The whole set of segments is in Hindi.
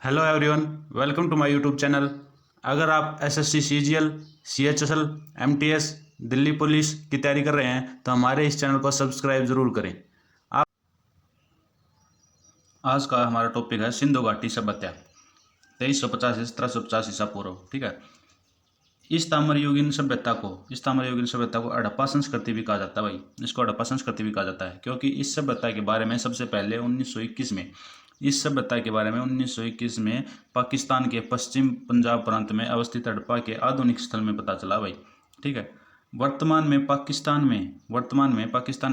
Hello everyone, welcome to my YouTube channel. अगर आप SSC CGL, CHSL, MTS, Delhi police की तैयारी कर रहे हैं तो हमारे इस चैनल को सब्सक्राइब जरूर करें। आप आज का हमारा टॉपिक है सिंधु घाटी सभ्यता 2350 से 1750 ईसा पूर्व। ठीक है। इस ताम्रयुगीन सभ्यता को हड़प्पा संस्कृति भी कहा जाता है भाई। इसको हड़प्पा संस्कृति भी कहा जाता है क्योंकि इस सभ्यता के बारे में सबसे पहले 1921 में इस सभ्यता के बारे में 1921 में पाकिस्तान के पश्चिम पंजाब प्रांत में अवस्थित हड़प्पा के आधुनिक स्थल में पता चला भाई। ठीक है। वर्तमान में पाकिस्तान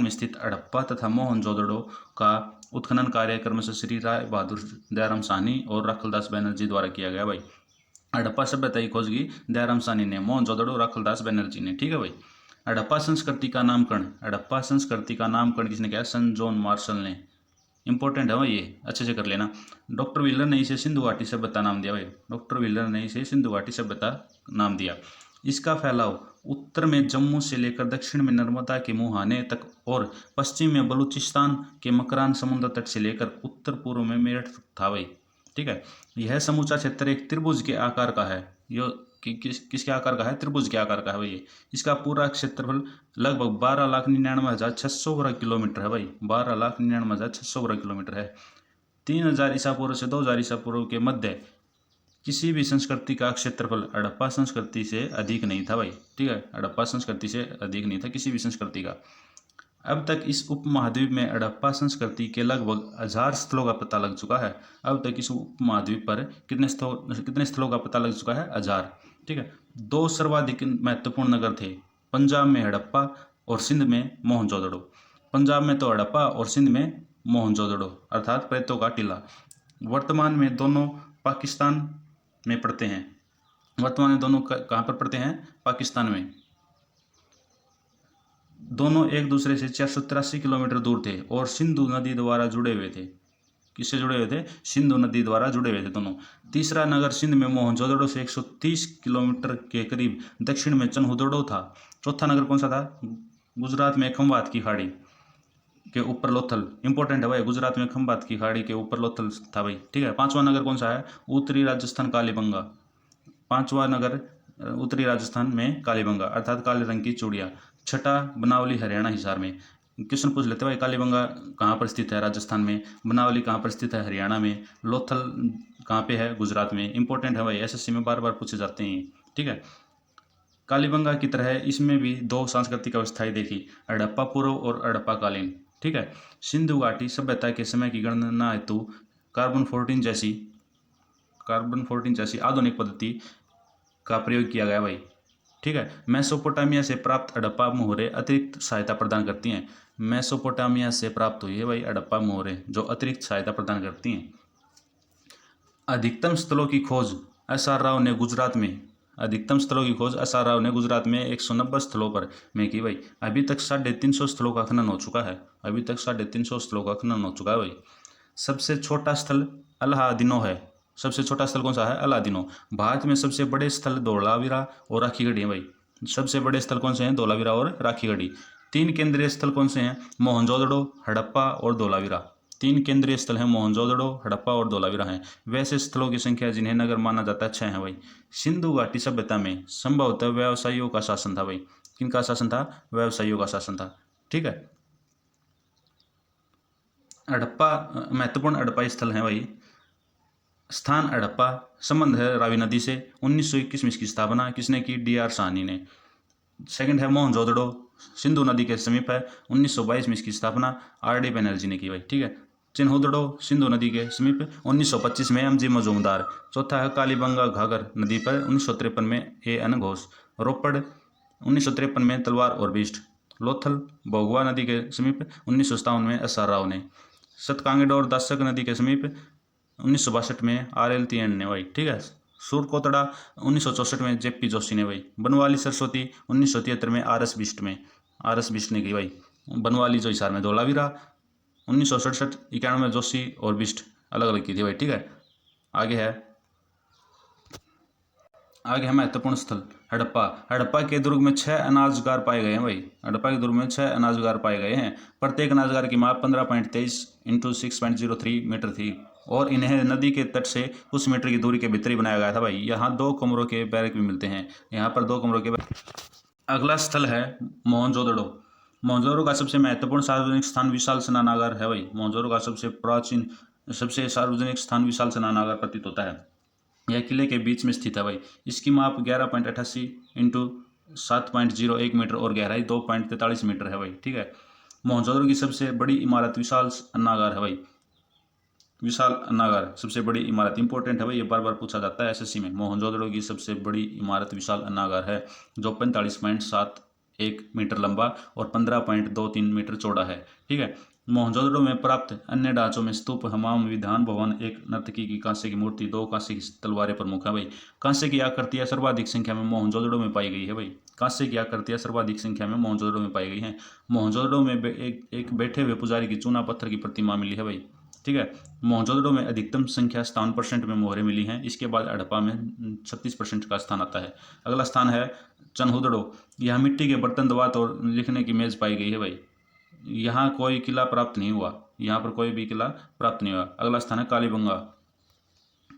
में स्थित हड़प्पा तथा मोहनजोदड़ो का उत्खनन कार्य क्रमशः श्री राय बहादुर दयाराम साहनी और राखलदास बनर्जी द्वारा किया गया भाई। हड़प्पा सभ्यता की खोज की दयाराम साहनी ने, मोहनजोदड़ो राखलदास बनर्जी ने। ठीक है भाई। हड़प्पा संस्कृति का नामकरण किसने किया? सन जॉन मार्शल ने। इंपॉर्टेंट है भाई, ये अच्छे से कर लेना। डॉक्टर व्हीलर ने इसे सिंधु घाटी सभ्यता नाम दिया भाई। डॉक्टर व्हीलर ने इसे सिंधु घाटी सभ्यता नाम दिया। इसका फैलाव उत्तर में जम्मू से लेकर दक्षिण में नर्मदा के मुहाने तक और पश्चिम में बलूचिस्तान के मकरान समुद्र तट से लेकर उत्तर पूर्व में मेरठ तक था भाई। ठीक है। यह समूचा क्षेत्र एक त्रिभुज के आकार का है। किसके आकार का है? त्रिभुज के आकार का है भाई। इसका पूरा क्षेत्रफल लगभग 12,99,600 वर्ग किलोमीटर है भाई। 12,99,600 वर्ग किलोमीटर है। 3000 ईसा पूर्व से 2000 ईसा पूर्व के मध्य किसी भी संस्कृति का क्षेत्रफल हड़प्पा संस्कृति से अधिक नहीं था भाई। ठीक है। हड़प्पा संस्कृति से अधिक नहीं था किसी भी संस्कृति का। अब तक इस उपमहाद्वीप में हड़प्पा संस्कृति के लगभग 1000 स्थलों का पता लग चुका है। अब तक इस उपमहाद्वीप पर कितने स्थलों का पता लग चुका है? 1000। ठीक है। दो सर्वाधिक महत्वपूर्ण नगर थे, पंजाब में हड़प्पा और सिंध में मोहनजोदड़ो। पंजाब में तो हड़प्पा और सिंध में मोहनजोदड़ो अर्थात प्रेतों का टीला। वर्तमान में दोनों पाकिस्तान में पड़ते हैं। वर्तमान में दोनों कहाँ पर पड़ते हैं? पाकिस्तान में। दोनों एक दूसरे से 483 किलोमीटर दूर थे और सिंधु नदी द्वारा जुड़े हुए थे। किससे जुड़े हुए थे? सिंधु नदी द्वारा जुड़े हुए थे दोनों। तीसरा नगर सिंध में मोहनजोदड़ो से 130 किलोमीटर के करीब दक्षिण में चन्हुदड़ो था। चौथा नगर कौन सा था? गुजरात में खंभात की खाड़ी के ऊपर लोथल। इंपॉर्टेंट है भाई, गुजरात में खंभात की खाड़ी के ऊपर लोथल था भाई। ठीक है। पांचवा नगर कौन सा है? उत्तरी राजस्थान कालीबंगा। पांचवा नगर उत्तरी राजस्थान में कालीबंगा अर्थात काले रंग की चूड़िया। छठा बनावली हरियाणा हिसार में। क्वेश्चन पूछ लेते भाई, कालीबंगा कहाँ पर स्थित है? राजस्थान में। बनावली कहाँ पर स्थित है? हरियाणा में। लोथल कहाँ पे है? गुजरात में। इंपॉर्टेंट है भाई, एसएससी में बार बार पूछे जाते हैं। ठीक है। कालीबंगा की तरह इसमें भी दो सांस्कृतिक अवस्थाएं देखी, हड़प्पा पूर्व और हड़प्पा कालीन। ठीक है। सिंधु घाटी सभ्यता के समय की गणना हेतु कार्बन 14 जैसी आधुनिक पद्धति का प्रयोग किया गया भाई। ठीक है। मेसोपोटामिया से प्राप्त हड़प्पा मोहरे अतिरिक्त सहायता प्रदान करती हैं। मेसोपोटामिया से प्राप्त हुई है भाई हड़प्पा मोहरे जो अतिरिक्त सहायता प्रदान करती हैं। अधिकतम स्थलों की खोज एस आर राव ने गुजरात में 190 स्थलों पर में की भाई। अभी तक 350 स्थलों का खनन हो चुका है। भाई। सबसे छोटा स्थल अलादीनो है। सबसे छोटा स्थल कौन सा है? अलादीनो। भारत में सबसे बड़े स्थल धोलावीरा और राखीगढ़ी है भाई। सबसे बड़े स्थल कौन से हैं? धोलावीरा और राखीगढ़ी। 3 केंद्रीय स्थल कौन से हैं? मोहनजोदड़ो, हड़प्पा और धोलावीरा। 3 केंद्रीय स्थल हैं, मोहनजोदड़ो, हड़प्पा और धोलावीरा हैं। वैसे स्थलों की संख्या जिन्हें नगर माना जाता है 6 है भाई। सिंधु घाटी सभ्यता में संभवतः व्यवसायियों का शासन था भाई। किनका शासन था? व्यवसायियों का शासन था। ठीक है। हड़प्पा महत्वपूर्ण हड़प्पाई स्थल हैं भाई। स्थान हड़प्पा, संबंध है रावी नदी से। 1921 में इसकी स्थापना किसने की? डी.आर. साहनी ने। सेकंड है मोहनजोदड़ो, सिंधु नदी के समीप है। 1922 में इसकी स्थापना आर.डी. बनर्जी ने की भाई। ठीक है। चिन्हुदड़ो सिंधु नदी के समीप 1925 में एम.जी. मजूमदार। चौथा है कालीबंगा घाघर नदी पर 1953 में ए.एन. घोष। रोपड़ 1953 में तलवार और बिष्ट। लोथल भोगवा नदी के समीप 1957 में एस.आर. राव ने। सतकांगेड़ और दासक नदी के समीप 1962 में R.L. तियन ने भाई। ठीक है। सूरकोतड़ा 1964 में जे.पी. जोशी ने भाई। बनवाली सरस्वती 1973 में आर.एस. बिष्ट ने की भाई। बनवाली जो हिसार में। धोलावीरा 1967 91 में जोशी और बिष्ट अलग अलग की थी भाई। ठीक है। आगे है महत्वपूर्ण स्थल हड़प्पा। हड़प्पा के दुर्ग में 6 अनाजगार पाए गए हैं भाई। हड़प्पा के दुर्ग में 6 अनाजगार पाए गए हैं। प्रत्येक अनाजगार की माप 15.23 इंटू 6.03 मीटर थी और इन्हें नदी के तट से कुछ मीटर की दूरी के भीतर ही बनाया गया था भाई। यहाँ 2 कमरों के बैरक भी मिलते हैं। यहाँ पर 2 कमरों के। अगला स्थल है मोहनजोदड़ो। मोहनजोदड़ो का सबसे महत्वपूर्ण सार्वजनिक स्थान विशाल स्नानागार है भाई। मोहनजोदड़ो का सबसे सार्वजनिक स्थान विशाल स्नानागार प्रतीत होता है। यह किले के बीच में स्थित है भाई। इसकी माप 11.88 इंटू 7.01 मीटर और गहराई 2.43 मीटर है भाई। ठीक है। मोहनजोदड़ो की सबसे बड़ी इमारत विशाल अन्नागार है भाई। विशाल अन्नागार सबसे बड़ी इमारत इंपॉर्टेंट है भाई, ये बार बार पूछा जाता है एसएससी में। मोहनजोदड़ो की सबसे बड़ी इमारत विशाल अन्नागार है जो 45.71 मीटर लंबा और 15.23 मीटर चौड़ा है। ठीक है। मोहनजोदड़ो में प्राप्त अन्य ढांचों में स्तूप, हमाम, विधान भवन, एक नर्तकी की कांस्य की मूर्ति, 2 कांस्य की तलवारें प्रमुख है भाई। कांस्य की आकृतियां सर्वाधिक संख्या में मोहनजोदड़ो में पाई गई है भाई। कांस्य की आकृतियां सर्वाधिक संख्या में मोहनजोदड़ो में पाई गई हैं। मोहनजोदड़ो में एक बैठे हुए पुजारी की चूना पत्थर की प्रतिमा मिली है भाई। ठीक है। मोहनजोदड़ो में अधिकतम संख्या 57% में मोहरें मिली हैं। इसके बाद हड़प्पा में 36% का स्थान आता है। अगला स्थान है चन्हुदड़ो। यह मिट्टी के बर्तन, दवात और लिखने की मेज पाई गई है भाई। यहाँ कोई किला प्राप्त नहीं हुआ। यहाँ पर कोई भी किला प्राप्त नहीं हुआ। अगला स्थान है कालीबंगा।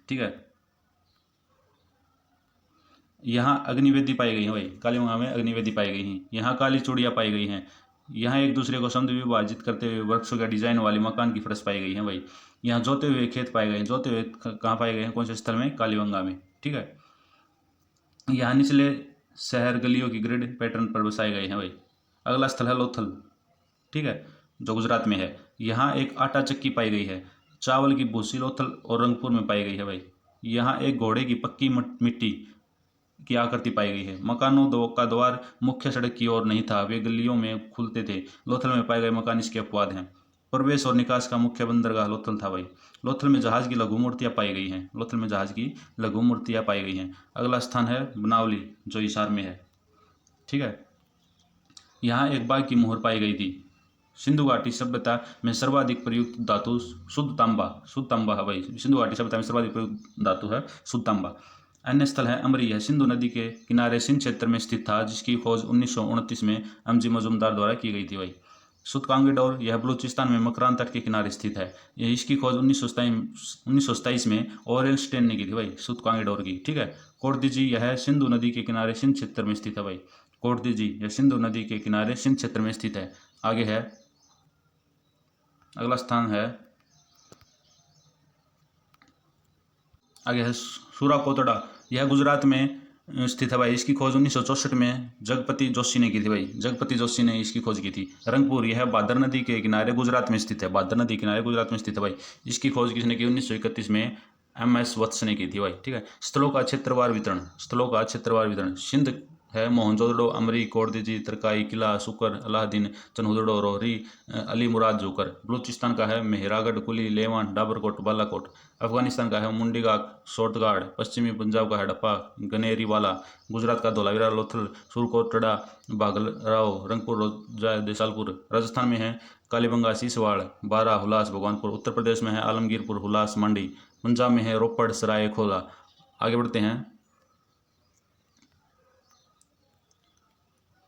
ठीक है। यहाँ अग्निवेदी पाई गई है भाई। कालीबंगा में अग्निवेदी पाई गई हैं। यहाँ काली चूड़ियाँ पाई गई हैं। यहाँ एक दूसरे को समझ विभाजित करते हुए वृक्षों का डिजाइन वाली मकान की फरश पाई गई है भाई। यहाँ जोते हुए खेत पाए गए हैं। जोते हुए कहाँ पाए गए हैं, कौन से स्थल में? कालीबंगा में। ठीक है। यहाँ निचले शहर गलियों की ग्रिड पैटर्न पर बसाए गए हैं भाई। अगला स्थल है लोथल। ठीक है, जो गुजरात में है। यहाँ एक आटा चक्की पाई गई है। चावल की भूसी लोथल और रंगपुर में पाई गई है भाई। यहाँ एक घोड़े की पक्की मिट्टी की आकृति पाई गई है। मकानों का द्वार मुख्य सड़क की ओर नहीं था, वे गलियों में खुलते थे। लोथल में पाए गए मकान इसके अपवाद हैं। प्रवेश और निकास का मुख्य बंदरगाह लोथल था भाई। लोथल में जहाज की लघु मूर्तियाँ पाई गई हैं। लोथल में जहाज की लघु मूर्तियाँ पाई गई हैं। अगला स्थान है बनावली, जो हिसार में है। ठीक है। यहाँ एक बाघ की मोहर पाई गई थी। सिंधु घाटी सभ्यता में सर्वाधिक प्रयुक्त धातु शुद्ध तांबा है भाई। सिंधु घाटी सभ्यता में सर्वाधिक प्रयुक्त धातु है शुद्ध तांबा। अन्य स्थल है अमरी है। सिंधु नदी के किनारे सिंध क्षेत्र में स्थित था, जिसकी खोज 1929 में एमजी मजूमदार द्वारा की गई थी भाई। सुतकांगडोर, यह बलूचिस्तान में मकरान तट के किनारे स्थित है। इसकी खोज 1927 में ओरेलस्टेन ने की थी भाई, सुतकांगडोर की। ठीक है। कोटदीजी, यह सिंधु नदी के किनारे सिंध क्षेत्र में स्थित है भाई। कोटदीजी यह सिंधु नदी के किनारे सिंध क्षेत्र में स्थित है। आगे है अगला स्थान है सूराकोटड़ा। यह गुजरात में स्थित है भाई। इसकी खोज 1964 में जगपति जोशी ने की थी भाई। जगपति जोशी ने इसकी खोज की थी। रंगपुर, यह भादर नदी के किनारे गुजरात में स्थित है। भादर नदी के किनारे गुजरात में स्थित है भाई। इसकी खोज किसने की? 1931 में MS वत्स ने की थी भाई। ठीक है। स्थलों का क्षेत्रवार वितरण सिंध है मोहनजोदड़ो, अमरी, कोटदीजी, तरकाई, किला, सुकर, अलादीन, चन्हुदड़ो, रोहरी, अली मुराद जोकर। बलूचिस्तान का है मेहरागढ़, कुली, लेवांट, डाबरकोट, बालाकोट। अफगानिस्तान का है मुंडीगाग, सोरतगाड़। पश्चिमी पंजाब का हड़प्पा, गनेरीवाला। गुजरात का धोलावीरा, लोथल, सूरकोटड़ा, बागलराव, रंगपुर, रोजा, देसालपुर। राजस्थान में है कालीबंगा, सीसवाड़, बारा, हुलास, भगवानपुर। उत्तर प्रदेश में है आलमगीरपुर, हुलास, मंडी। पंजाब में है रोपड़, सराय, खोला। आगे बढ़ते हैं।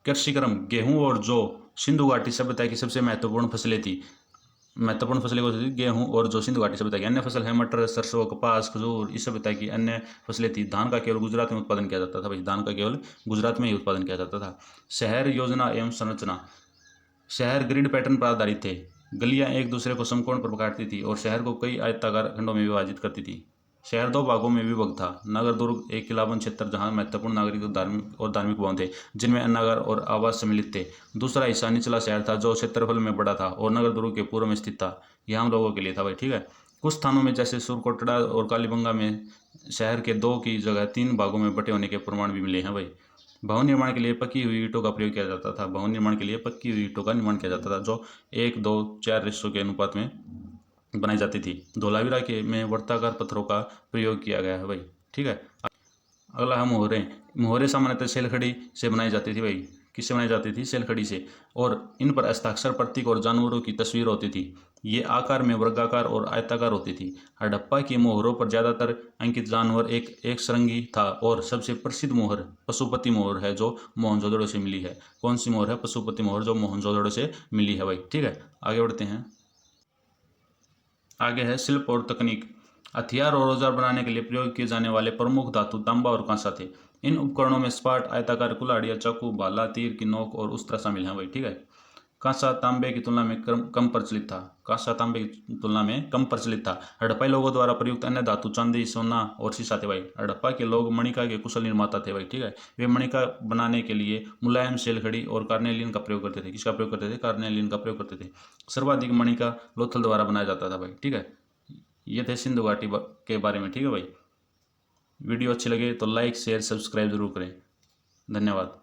कृषि क्रम, गेहूं और जौ सिंधु घाटी सभ्यता की सबसे महत्वपूर्ण फसलें थी। महत्वपूर्ण फसलें कौन सी थी? गेहूं और जौ सिंधु घाटी सभ्यता की। अन्य फसल है मटर, सरसों, कपास, खजूर। इस सभ्यता की अन्य फसलें थी। धान का केवल गुजरात में उत्पादन किया जाता था भाई। धान का केवल गुजरात में ही उत्पादन किया जाता था। शहर योजना एवं संरचना, शहर ग्रिड पैटर्न पर आधारित थे। गलियां एक दूसरे को समकोण पर काटती थी और शहर को कई आयताकार खंडों में विभाजित करती थी। शहर 2 भागों में विभक्त था। नगर दुर्ग एक किलाबंद क्षेत्र जहां महत्वपूर्ण नागरिक और धार्मिक भवन थे, जिनमें अन्नागार और आवास सम्मिलित थे। दूसरा हिस्सा निचला शहर था, जो क्षेत्रफल में बड़ा था और नगर दुर्ग के पूर्व में स्थित था। यह हम लोगों के लिए था भाई। ठीक है। कुछ स्थानों में जैसे सूरकोटड़ा और कालीबंगा में शहर के 2 की जगह 3 भागों में बटे होने के प्रमाण भी मिले हैं भाई। भवन निर्माण के लिए पक्की हुई ईंटों का प्रयोग किया जाता था। भवन निर्माण के लिए पक्की हुई ईंटों का निर्माण किया जाता था, जो 1:2:4 रेशो के अनुपात में बनाई जाती थी। धोलावीरा के में वर्ताकार पत्थरों का प्रयोग किया गया है भाई। ठीक है। अगला है मोहरें। मोहरें सामान्यतः सेलखड़ी से बनाई जाती थी भाई। किससे बनाई जाती थी? सेलखड़ी से। और इन पर हस्ताक्षर, प्रतीक और जानवरों की तस्वीर होती थी। ये आकार में वर्गाकार और आयताकार होती थी। हड़प्पा की मोहरों पर ज़्यादातर अंकित जानवर एक सरंगी था और सबसे प्रसिद्ध मोहर पशुपति मोहर है जो मोहनजोदड़ो से मिली है। कौन सी मोहर है? पशुपति मोहर जो मोहनजोदड़ो से मिली है भाई। ठीक है, आगे बढ़ते हैं। आगे है शिल्प और तकनीक। हथियार और औजार बनाने के लिए प्रयोग किए जाने वाले प्रमुख धातु तांबा और कांसा थे। इन उपकरणों में सपाट, आयताकार, कुल्हाड़ियाँ, चाकू, भाला, तीर की नोक और उस्त्रा शामिल हैं भाई। ठीक है, कांसा तांबे की तुलना में कम प्रचलित था। कांसा तांबे की तुलना में कम प्रचलित था। हड़प्पाई लोगों द्वारा प्रयुक्त अन्य धातु चांदी, सोना और शीशा थे भाई। हड़प्पा के लोग मणिका के कुशल निर्माता थे भाई। ठीक है, वे मणिका बनाने के लिए मुलायम शेलखड़ी और कार्नेलियन का प्रयोग करते थे। किसका प्रयोग करते थे? कार्नेलियन का प्रयोग करते थे। सर्वाधिक मणिका लोथल द्वारा बनाया जाता था भाई। ठीक है, ये थे सिंधु घाटी के बारे में। ठीक है भाई, वीडियो अच्छी लगे तो लाइक शेयर सब्सक्राइब जरूर करें। धन्यवाद।